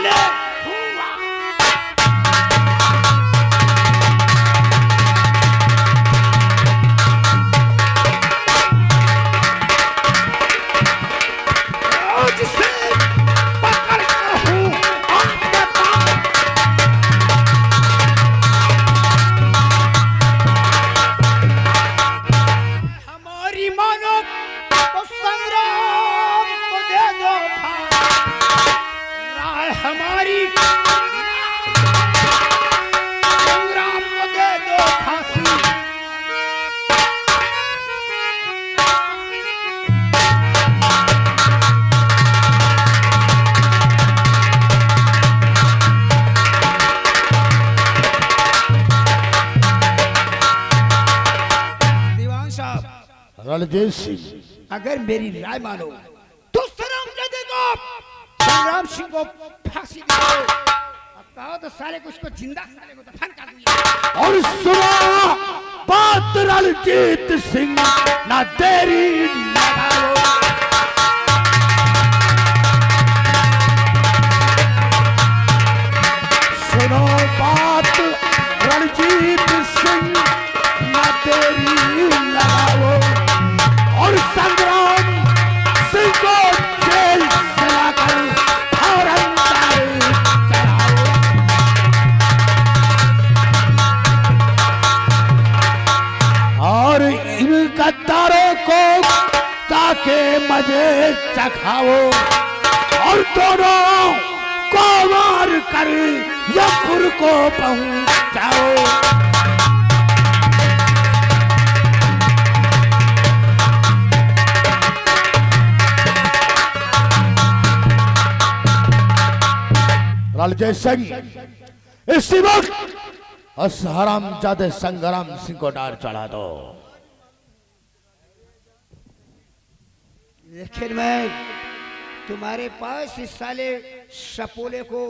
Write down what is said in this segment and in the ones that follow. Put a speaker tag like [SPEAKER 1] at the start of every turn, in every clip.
[SPEAKER 1] बोले जिसे पकड़ कर हूँ आपके पास। हमारी मानो तो संग्राम को दे दो राय, हमारी संग्राम को दे दो फांसी।
[SPEAKER 2] रणजीत सिंह,
[SPEAKER 1] अगर मेरी राय मानो तो संग्राम सिंह को फांसी दे दो। अब कहो तो साले को उसको जिंदा साले को दफन कर दूंगा।
[SPEAKER 2] और सुनो बात रणजीत सिंह, ना देरी लगाओ। सुनो बात रणजीत सिंह, ना देरी लगाओ और संग्राम सिंह को जेल से लाकर फौरन चढ़ाओ। और इन गद्दारों को ताके मजे चखाओ और दोनों को मार कर यमपुर को पहुंचाओ। रणजीत सिंह, इसी वक्त उस हरामजादे संग्राम सिंह को डार चढ़ा दो।
[SPEAKER 1] लेकिन मैं तुम्हारे पास इस साले सपोले को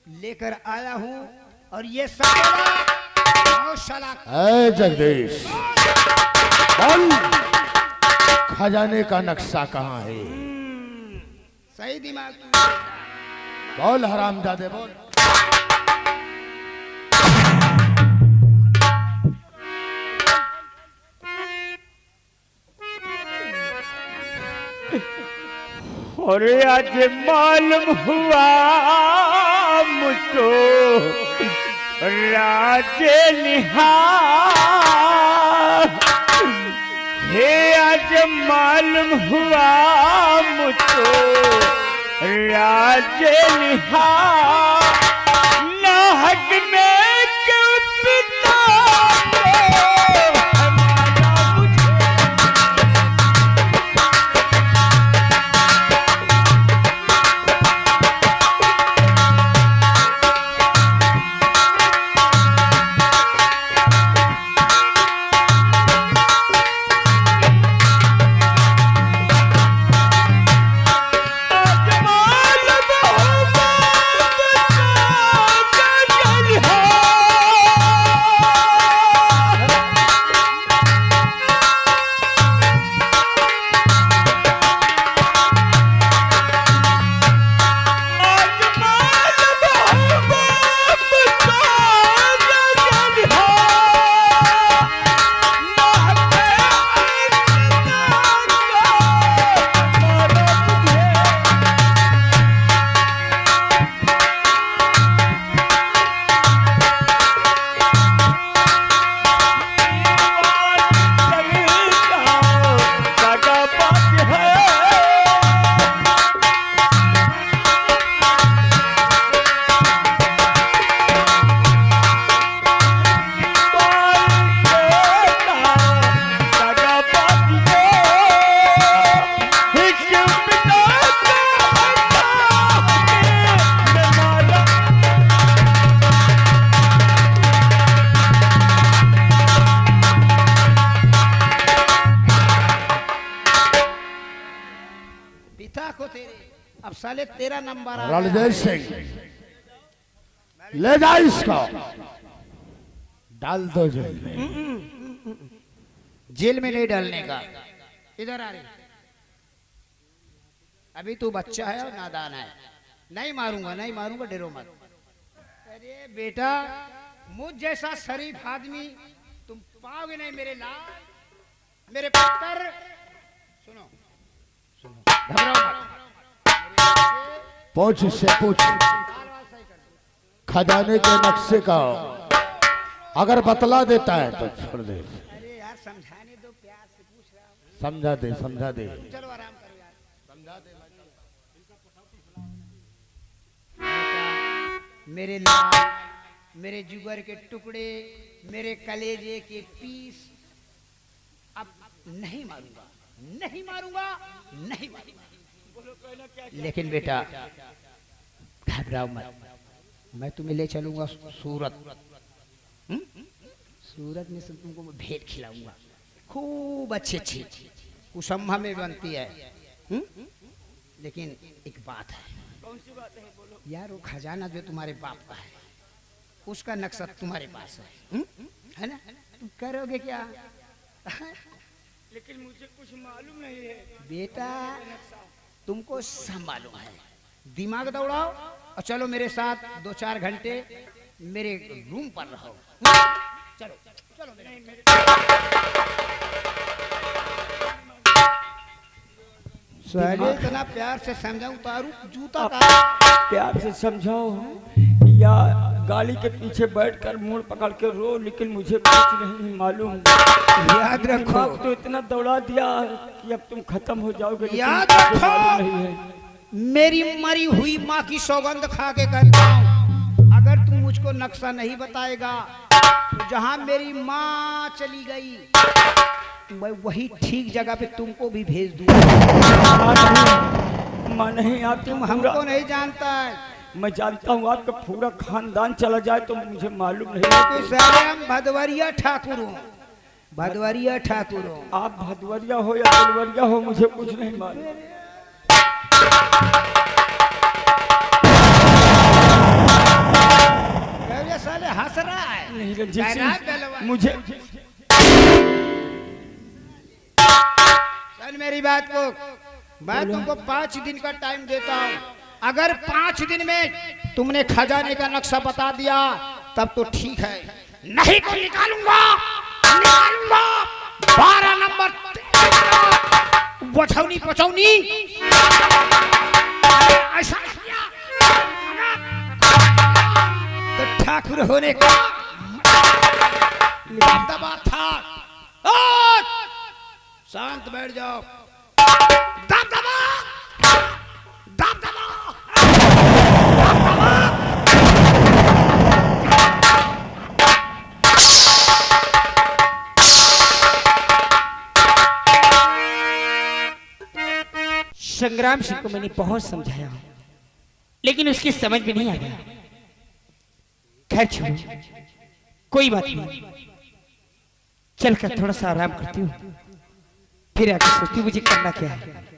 [SPEAKER 1] लेकर आया हूं और ये साला
[SPEAKER 2] जगदीश, बोल खजाने का नक्शा कहाँ है?
[SPEAKER 1] सही दिमाग
[SPEAKER 2] बोल हरामजादे बोल।
[SPEAKER 3] और आज मालूम हुआ मुझको राजे निहार, हे आज मालूम हुआ मुझको राजे निहार, ना हक में क्यों पिता
[SPEAKER 1] अब साले तेरा नंबर आ
[SPEAKER 2] रणजीत सिंह, ले जा इसको, डाल दो जेल में।
[SPEAKER 1] जेल में नहीं डालने का, इधर आ रही। अभी तू बच्चा है और नादान है, नहीं मारूंगा, नहीं मारूंगा, डरो मत। अरे बेटा, मुझ जैसा शरीफ आदमी तुम पाओगे नहीं मेरे लाल, मेरे पुत्र। सुनो सुनो, घबराओ मत।
[SPEAKER 2] पूछ से पूछ, खजाने के नक्शे का अगर बतला देता है तो छोड़ दे।
[SPEAKER 1] अरे यार समझाने दो, प्यार से पूछ रहा हूँ।
[SPEAKER 2] समझा दे, समझा दे।
[SPEAKER 1] चलो आराम करो यार,
[SPEAKER 2] समझा दे।
[SPEAKER 1] मेरे लाल, मेरे जुगर के टुकड़े, मेरे कलेजे के पीस, अब नहीं मारूंगा, नहीं मारूंगा, नहीं मारूंगा। लेकिन बेटा घबराओ मत, मैं तुम्हें ले चलूंगा सूरत। सूरत में से तुमको मैं भेंट खिलाऊंगा, खूब अच्छी अच्छी, कुसम्मा में बनती है। लेकिन एक बात है।
[SPEAKER 3] कौन सी बात है? बोलो
[SPEAKER 1] यार, वो खजाना जो तुम्हारे बाप का है, उसका नक्शा तुम्हारे पास है ना? तुम करोगे क्या?
[SPEAKER 3] लेकिन मुझे कुछ मालूम नहीं है
[SPEAKER 1] बेटा, तुमको सब मालूम है। दिमाग दौड़ाओ और चलो मेरे साथ 2-4 घंटे मेरे रूम पर रहो। चलो चलो मेरे। साले इतना प्यार से समझाऊं, तारू जूता का
[SPEAKER 3] प्यार से समझाओ या गाड़ी के पीछे बैठकर मुड़ पकड़ के रो, लेकिन मुझे कुछ नहीं मालूम।
[SPEAKER 1] याद रखो,
[SPEAKER 3] दिमाग तो इतना दौड़ा दिया कि अब तुम खत्म हो जाओगे।
[SPEAKER 1] याद रखो,
[SPEAKER 3] नहीं है।
[SPEAKER 1] मेरी मरी हुई माँ की सौगंध खा के कहता हूँ, अगर तुम मुझको नक्शा नहीं बताएगा तो जहाँ मेरी माँ चली गई मैं वही ठीक जगह पे तुमको भी भेज दूंगा।
[SPEAKER 3] माँ नहीं आती,
[SPEAKER 1] तुम हमको नहीं जानता है।
[SPEAKER 3] मैं जानता हूँ आपका पूरा खानदान चला जाए तो मुझे मालूम नहीं है।
[SPEAKER 1] सारे हम भदवरिया ठाकुर हो, भदवरिया ठाकुर हो।
[SPEAKER 3] आप भदवरिया हो या बलवरिया हो, मुझे कुछ नहीं मालूम।
[SPEAKER 1] साले हंस रहा है।
[SPEAKER 3] नहीं रंजीत सिंह, मुझे
[SPEAKER 1] सुन मेरी बात को, मैं तुमको 5 दिन का टाइम देता हूँ। अगर 5 दिन में तुमने खजाने का नक्शा बता दिया तब तो ठीक है, नहीं तो निकालूंगा, निकालूंगा 12 नंबर बचौनी पचौनी। ऐसा किया तो ठाकुर होने का दबदबा था। शांत बैठ जाओ। दबदबा, दबदबा,
[SPEAKER 4] संग्राम सिंह को मैंने बहुत समझाया लेकिन उसकी समझ में नहीं आ गया। खैर छोड़ो, कोई बात नहीं, चलकर थोड़ा सा आराम करती हूँ, फिर आके सोचती हूँ मुझे करना क्या है।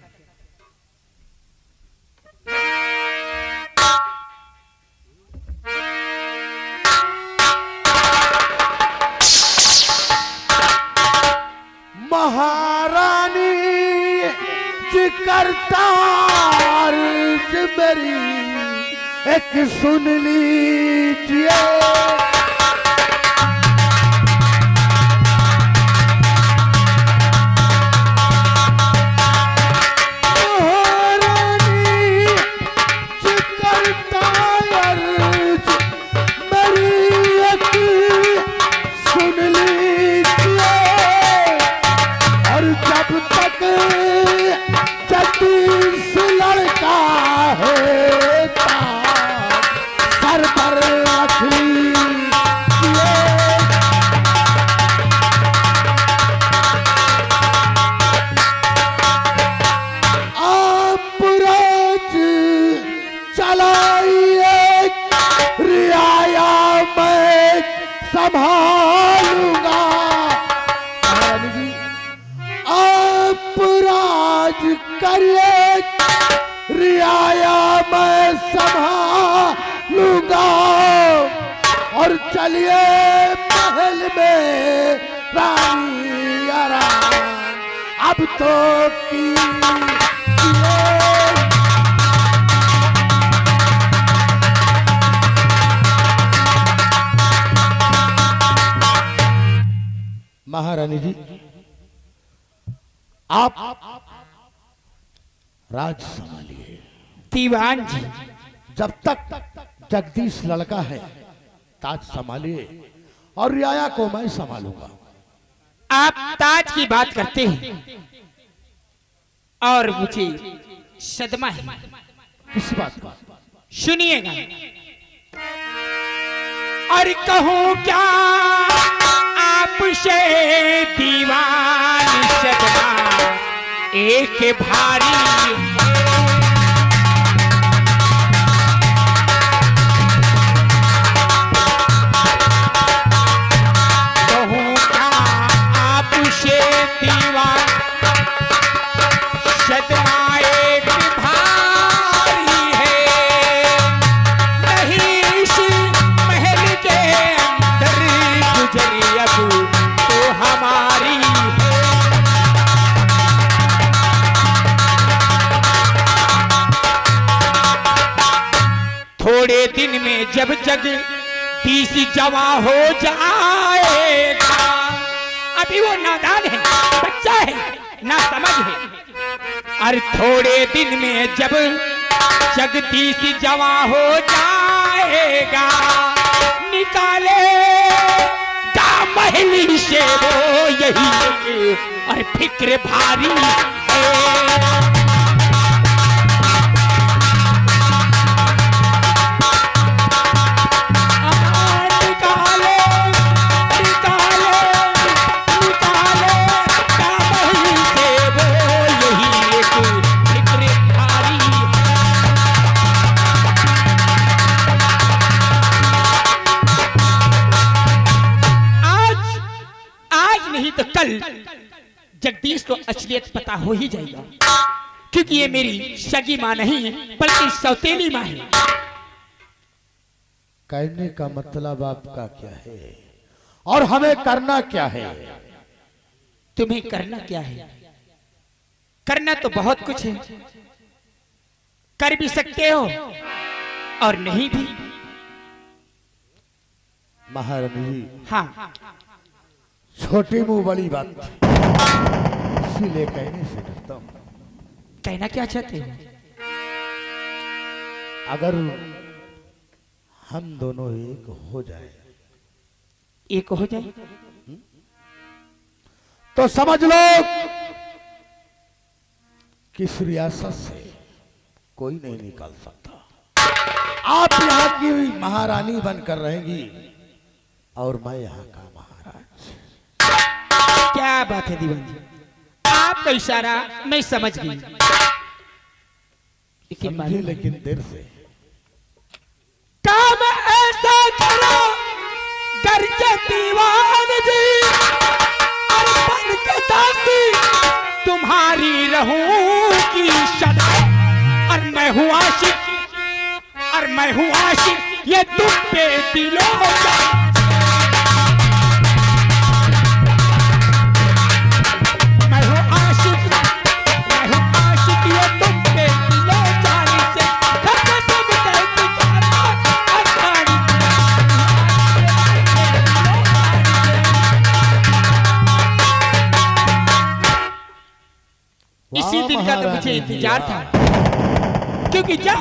[SPEAKER 2] महारानी जी करतार मेरी एक सुन लीजिए, संभालूंगा। आप राज करिए, रियाया मैं संभालूंगा। और चलिए महल में रानी आराम, अब तो की महारानी जी, आप राज संभालिए।
[SPEAKER 4] दीवान जी,
[SPEAKER 2] जब तक जगदीश लड़का है ताज संभालिए और रियाया को मैं संभालूंगा।
[SPEAKER 4] आप ताज की बात करते हैं और मुझे सदमा है।
[SPEAKER 2] किस बात का?
[SPEAKER 4] सुनिएगा। और कहूं क्या आपसे दीवान सदमा एक भारी है। कहूं क्या आपसे दीवान सदमा एक भारी है। नहीं इस महल के अंदर गुजरी अब तो हमारी है। थोड़े दिन में जब जगदीश जवां हो जाएगा, अभी वो नादान है, बच्चा है, ना समझ है। और थोड़े दिन में जब जगदीश जवां हो जाएगा, निकाले महली से वो यही और फिक्र भारी है। तो कल जगदीश को असलियत पता हो ही जाएगा, क्योंकि ये मेरी सगी मां नहीं बल्कि सौतेली मां है।
[SPEAKER 2] कहने का मतलब आपका क्या है और हमें करना क्या है?
[SPEAKER 4] तुम्हें करना क्या है? करना तो बहुत कुछ है, कर भी सकते हो और नहीं भी।
[SPEAKER 2] महारानी जी,
[SPEAKER 4] हाँ,
[SPEAKER 2] छोटी मुंह बड़ी बात, इसीलिए कहने से डरता हूं।
[SPEAKER 4] कहना क्या चाहते हो?
[SPEAKER 2] अगर हम दोनों एक हो जाए,
[SPEAKER 4] एक हो जाए
[SPEAKER 2] तो समझ लो कि इस रियासत से कोई नहीं निकाल सकता। आप यहाँ की महारानी बनकर रहेंगी और मैं यहाँ का महाराज।
[SPEAKER 4] क्या बात है दीवान जी, आपका इशारा मैं समझ गई,
[SPEAKER 2] लेकिन देर से।
[SPEAKER 4] काम ऐसा करो करके दीवान जी, और बन के दासी तुम्हारी रहूंगी सदा। और मैं हूँ आशिक, और मैं हूँ आशिक, ये तुम पे दिलों का। इसी दिन का तो मुझे इंतजार था, क्योंकि जब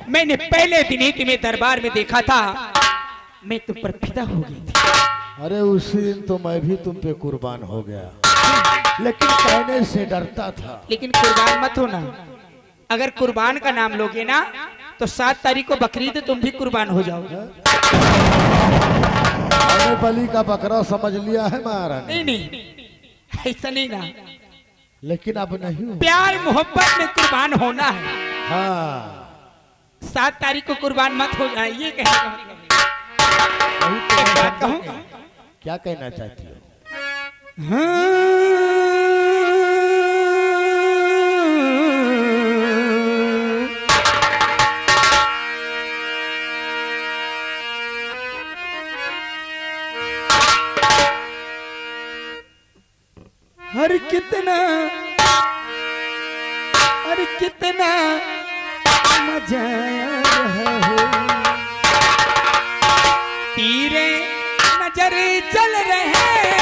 [SPEAKER 4] मैंने पहले दिन ही तुम्हें दरबार में देखा था, मैं तुम पर फिदा हो गई थी।
[SPEAKER 2] अरे उसी दिन तो मैं भी तुम पे कुर्बान हो गया, लेकिन कहने से डरता था।
[SPEAKER 4] लेकिन कुर्बान मत होना, अगर कुर्बान का नाम लोगे ना तो 7 तारीख को बकरीद तुम भी कुर्बान हो जाओगे।
[SPEAKER 2] बलि का बकरा समझ लिया है महारानी?
[SPEAKER 4] नहीं, ऐसा नहीं ना,
[SPEAKER 2] लेकिन अब नहीं,
[SPEAKER 4] प्यार मोहब्बत में कुर्बान होना है।
[SPEAKER 2] हाँ,
[SPEAKER 4] 7 तारीख को कुर्बान मत हो जाए, ये कहने का मतलब।
[SPEAKER 2] क्या कहना चाहती हो?
[SPEAKER 4] हर कितना मजा है, तीरे नजर चल रहे हैं,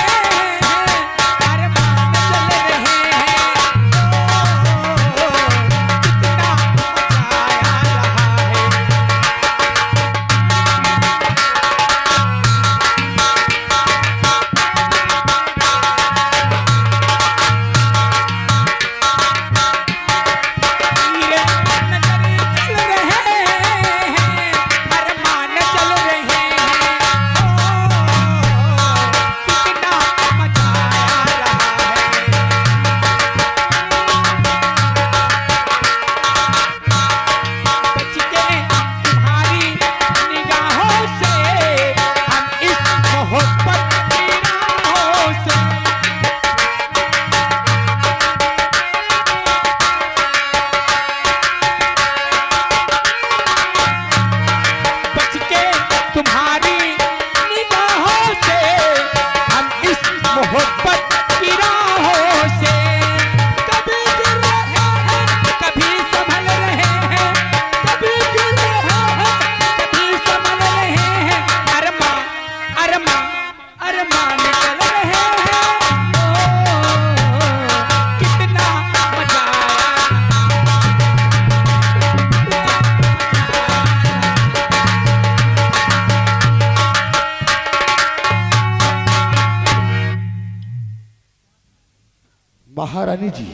[SPEAKER 2] महारानी जी,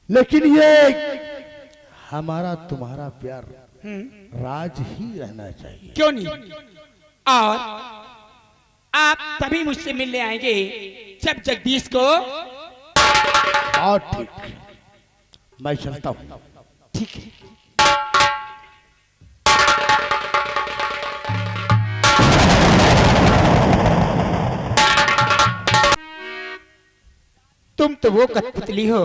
[SPEAKER 2] लेकिन ये हमारा तुम्हारा प्यार राज ही रहना चाहिए।
[SPEAKER 4] क्यों नहीं? और आप तभी मुझसे मिलने आएंगे जब जगदीश को।
[SPEAKER 2] बहुत ठीक, मैं चलता हूं।
[SPEAKER 4] ठीक है। तुम तो वो कठपुतली हो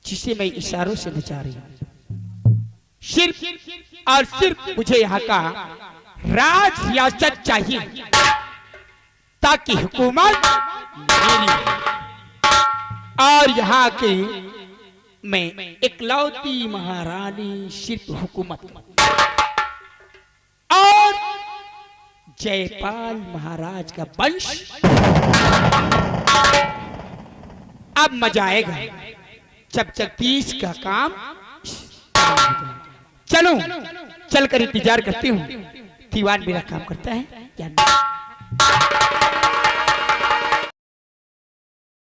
[SPEAKER 4] जिसे मैं इशारों से नचा रही हूं। सिर्फ और सिर्फ मुझे यहाँ का राज रियासत चाहिए ताकि हुकूमत मेरी और यहाँ के मैं इकलौती महारानी सिर्फ हुकूमत और जयपाल महाराज का वंश। अब मजा आएगा जब जगदीश का काम। चलो चलकर इंतजार करती हूँ, दीवान मेरा काम करता है या नहीं।